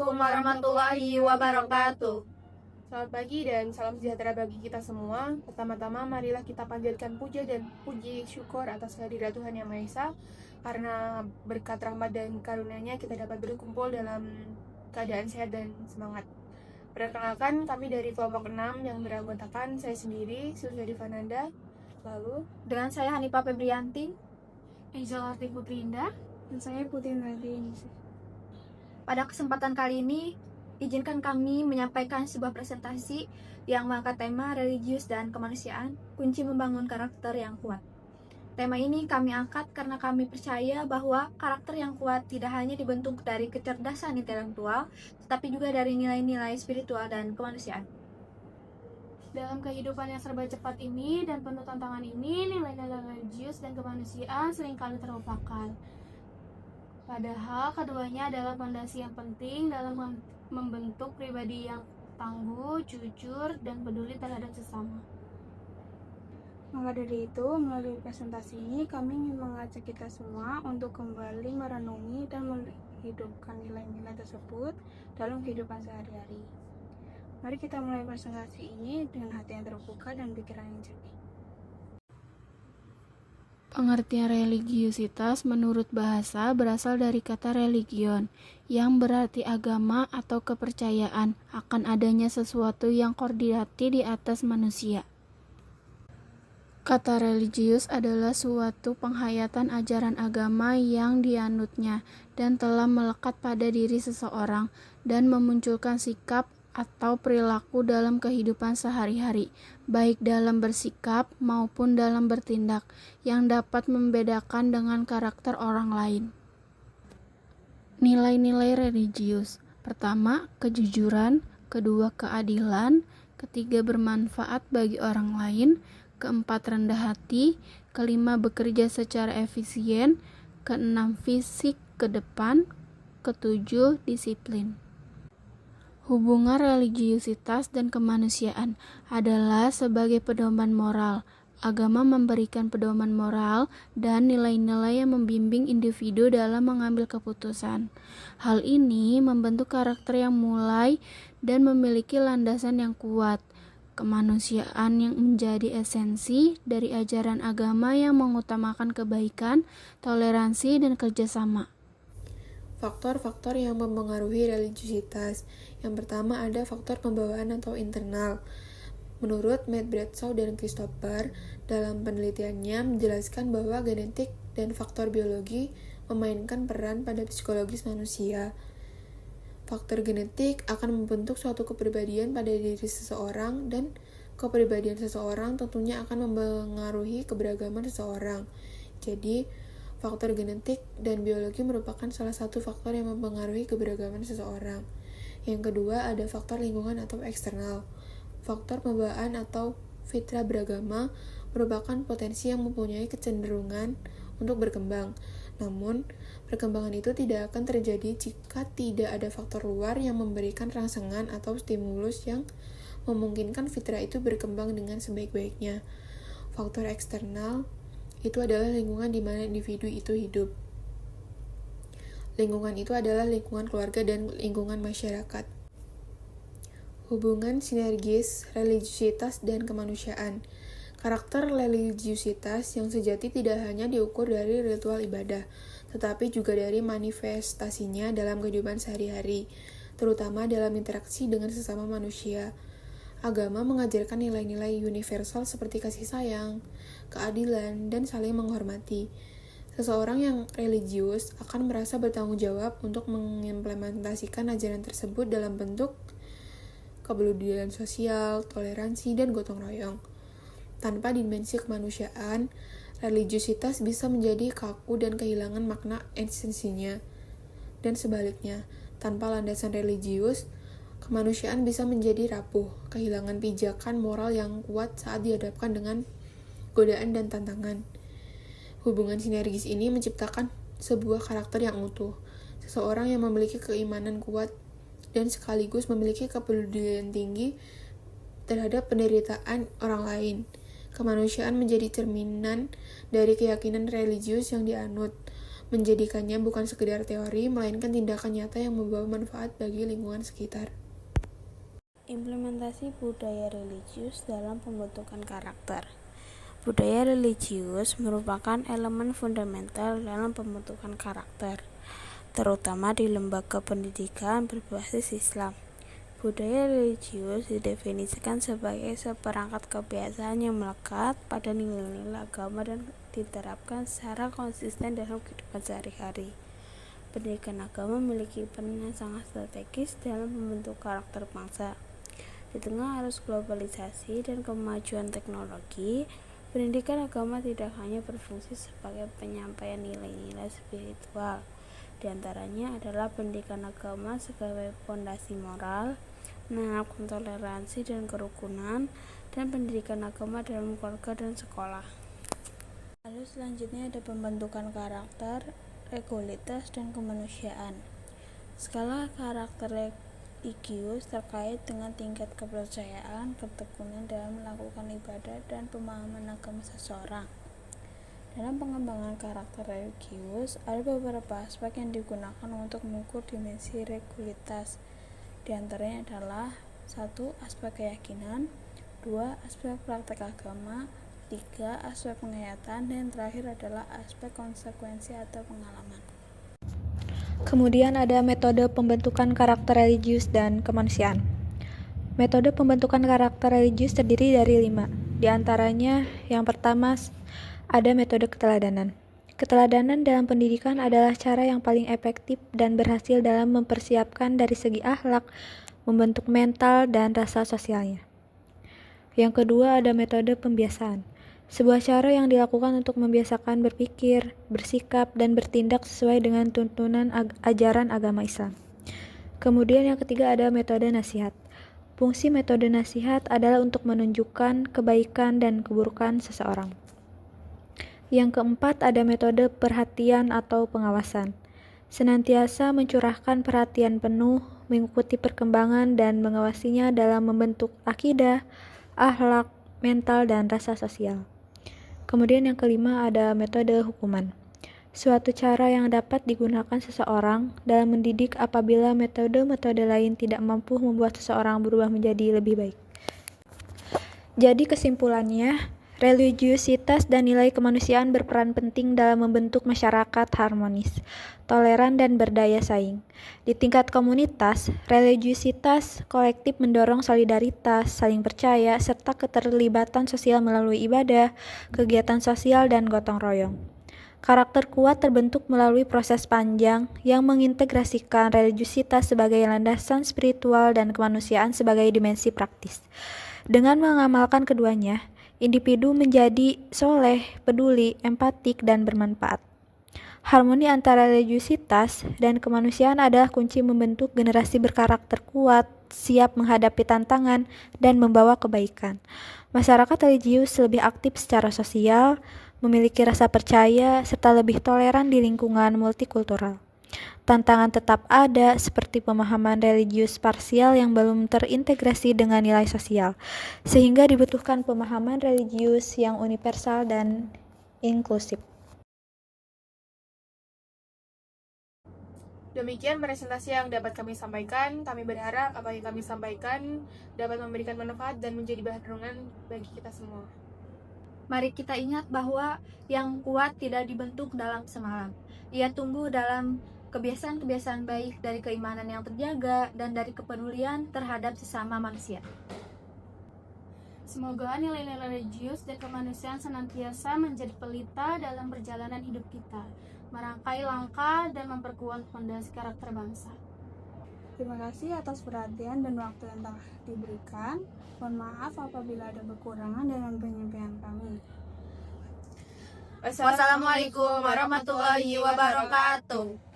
Assalamualaikum warahmatullahi wabarakatuh. Selamat pagi dan salam sejahtera bagi kita semua. Pertama-tama marilah kita panjatkan puja dan puji syukur atas kehadirat Tuhan Yang Maha Esa, karena berkat rahmat dan karunia-Nya kita dapat berkumpul dalam keadaan sehat dan semangat. Perkenalkan, kami dari kelompok 6 yang beranggotakan saya sendiri, Sylvia Divananda, lalu Dengan saya Hanifah Febrianti, Angela Arti Putri Indah, dan saya Putri Nadi. pada kesempatan kali ini izinkan kami menyampaikan sebuah presentasi yang mengangkat tema religius dan kemanusiaan, kunci membangun karakter yang kuat. Tema ini kami angkat karena kami percaya bahwa karakter yang kuat tidak hanya dibentuk dari kecerdasan intelektual, tetapi juga dari nilai-nilai spiritual dan kemanusiaan. dalam kehidupan yang serba cepat ini dan penuh tantangan ini, nilai-nilai religius dan kemanusiaan seringkali terlupakan. Padahal keduanya adalah fondasi yang penting dalam membentuk pribadi yang tangguh, jujur, dan peduli terhadap sesama. Maka dari itu, melalui presentasi ini kami ingin mengajak kita semua untuk kembali merenungi dan menghidupkan nilai-nilai tersebut dalam kehidupan sehari-hari. Mari kita mulai presentasi ini dengan hati yang terbuka dan pikiran yang jernih. Pengertian religiusitas menurut bahasa berasal dari kata religion, yang berarti agama atau kepercayaan akan adanya sesuatu yang koordinati di atas manusia. Kata religius adalah suatu penghayatan ajaran agama yang dianutnya dan telah melekat pada diri seseorang dan memunculkan sikap atau perilaku dalam kehidupan sehari-hari, baik dalam bersikap maupun dalam bertindak, yang dapat membedakan dengan karakter orang lain. Nilai-nilai religius: pertama, kejujuran; kedua, keadilan; ketiga, bermanfaat bagi orang lain; keempat, rendah hati; kelima, bekerja secara efisien; keenam, fisik ke depan; ketujuh, disiplin. Hubungan religiusitas dan kemanusiaan adalah sebagai pedoman moral. Agama memberikan pedoman moral dan nilai-nilai yang membimbing individu dalam mengambil keputusan. Hal ini membentuk karakter yang mulai dan memiliki landasan yang kuat. Kemanusiaan yang menjadi esensi dari ajaran agama yang mengutamakan kebaikan, toleransi, dan kerjasama. faktor-faktor yang mempengaruhi religiusitas. Yang pertama ada faktor pembawaan atau internal. Menurut Matt Bradsaw dan Christopher, dalam penelitiannya menjelaskan bahwa genetik dan faktor biologi memainkan peran pada psikologis manusia. Faktor genetik akan membentuk suatu kepribadian pada diri seseorang, dan kepribadian seseorang tentunya akan mempengaruhi keberagaman seseorang. Jadi, faktor genetik dan biologi merupakan salah satu faktor yang mempengaruhi keberagaman seseorang. Yang kedua ada faktor lingkungan atau eksternal. Faktor pembawaan atau fitrah beragama merupakan potensi yang mempunyai kecenderungan untuk berkembang. Namun, perkembangan itu tidak akan terjadi jika tidak ada faktor luar yang memberikan rangsangan atau stimulus yang memungkinkan fitrah itu berkembang dengan sebaik-baiknya. Faktor eksternal itu adalah lingkungan di mana individu itu hidup. Lingkungan itu adalah lingkungan keluarga dan lingkungan masyarakat. Hubungan sinergis religiusitas dan kemanusiaan. Karakter religiusitas yang sejati tidak hanya diukur dari ritual ibadah, tetapi juga dari manifestasinya dalam kehidupan sehari-hari, terutama dalam interaksi dengan sesama manusia. Agama mengajarkan nilai-nilai universal seperti kasih sayang, keadilan, dan saling menghormati. Seseorang yang religius akan merasa bertanggung jawab untuk mengimplementasikan ajaran tersebut dalam bentuk kepedulian sosial, toleransi, dan gotong royong. Tanpa dimensi kemanusiaan, religiusitas bisa menjadi kaku dan kehilangan makna esensinya. Dan sebaliknya, tanpa landasan religius, kemanusiaan bisa menjadi rapuh, kehilangan pijakan moral yang kuat saat dihadapkan dengan godaan dan tantangan. Hubungan sinergis ini menciptakan sebuah karakter yang utuh, seseorang yang memiliki keimanan kuat dan sekaligus memiliki kepedulian tinggi terhadap penderitaan orang lain. Kemanusiaan menjadi cerminan dari keyakinan religius yang dianut, menjadikannya bukan sekedar teori, melainkan tindakan nyata yang membawa manfaat bagi lingkungan sekitar. Implementasi budaya religius dalam pembentukan karakter. Budaya religius merupakan elemen fundamental dalam pembentukan karakter, terutama di lembaga pendidikan berbasis Islam. Budaya religius didefinisikan sebagai seperangkat kebiasaan yang melekat pada nilai-nilai agama dan diterapkan secara konsisten dalam kehidupan sehari-hari. Pendidikan agama memiliki peran yang sangat strategis dalam membentuk karakter bangsa. Di tengah arus globalisasi dan kemajuan teknologi, pendidikan agama tidak hanya berfungsi sebagai penyampaian nilai-nilai spiritual. Di antaranya adalah pendidikan agama sebagai fondasi moral, menanamkan toleransi dan kerukunan, dan pendidikan agama dalam keluarga dan sekolah. Lalu selanjutnya ada pembentukan karakter, religiusitas, dan kemanusiaan. Skala karakter religius terkait dengan tingkat kepercayaan, ketekunan dalam melakukan ibadah, dan pemahaman agama seseorang. Dalam pengembangan karakter religius, ada beberapa aspek yang digunakan untuk mengukur dimensi religiusitas. Di antaranya adalah 1. Aspek keyakinan, 2. Aspek praktek agama, 3. Aspek penghayatan, dan terakhir adalah aspek konsekuensi atau pengalaman. Kemudian ada metode pembentukan karakter religius dan kemanusiaan. Metode pembentukan karakter religius terdiri dari 5. Di antaranya, yang pertama ada metode keteladanan. Keteladanan dalam pendidikan adalah cara yang paling efektif dan berhasil dalam mempersiapkan dari segi akhlak, membentuk mental dan rasa sosialnya. Yang kedua ada metode pembiasaan. Sebuah cara yang dilakukan untuk membiasakan berpikir, bersikap, dan bertindak sesuai dengan tuntunan ajaran agama Islam. Kemudian yang ketiga ada metode nasihat. Fungsi metode nasihat adalah untuk menunjukkan kebaikan dan keburukan seseorang. Yang keempat ada metode perhatian atau pengawasan. Senantiasa mencurahkan perhatian penuh, mengikuti perkembangan dan mengawasinya dalam membentuk akidah, akhlak, mental, dan rasa sosial. Kemudian yang kelima ada metode hukuman. Suatu cara yang dapat digunakan seseorang dalam mendidik apabila metode-metode lain tidak mampu membuat seseorang berubah menjadi lebih baik. Jadi kesimpulannya, religiusitas dan nilai kemanusiaan berperan penting dalam membentuk masyarakat harmonis, toleran, dan berdaya saing. Di tingkat komunitas, religiusitas kolektif mendorong solidaritas, saling percaya, serta keterlibatan sosial melalui ibadah, kegiatan sosial, dan gotong royong. Karakter kuat terbentuk melalui proses panjang yang mengintegrasikan religiusitas sebagai landasan spiritual dan kemanusiaan sebagai dimensi praktis. Dengan mengamalkan keduanya, individu menjadi soleh, peduli, empatik, dan bermanfaat. Harmoni antara religiusitas dan kemanusiaan adalah kunci membentuk generasi berkarakter kuat, siap menghadapi tantangan, dan membawa kebaikan. Masyarakat religius lebih aktif secara sosial, memiliki rasa percaya, serta lebih toleran di lingkungan multikultural. Tantangan tetap ada, seperti pemahaman religius parsial yang belum terintegrasi dengan nilai sosial, sehingga dibutuhkan pemahaman religius yang universal dan inklusif. Demikian presentasi yang dapat kami sampaikan. Kami berharap apa yang kami sampaikan dapat memberikan manfaat dan menjadi bahan renungan bagi kita semua. Mari kita ingat bahwa yang kuat tidak dibentuk dalam semalam. Ia tumbuh dalam kebiasaan-kebiasaan baik, dari keimanan yang terjaga, dan dari kepedulian terhadap sesama manusia. Semoga nilai-nilai religius dan kemanusiaan senantiasa menjadi pelita dalam perjalanan hidup kita, merangkai langkah dan memperkuat fondasi karakter bangsa. Terima kasih atas perhatian dan waktu yang telah diberikan. Mohon maaf apabila ada kekurangan dalam penyampaian kami. Wassalamualaikum warahmatullahi wabarakatuh.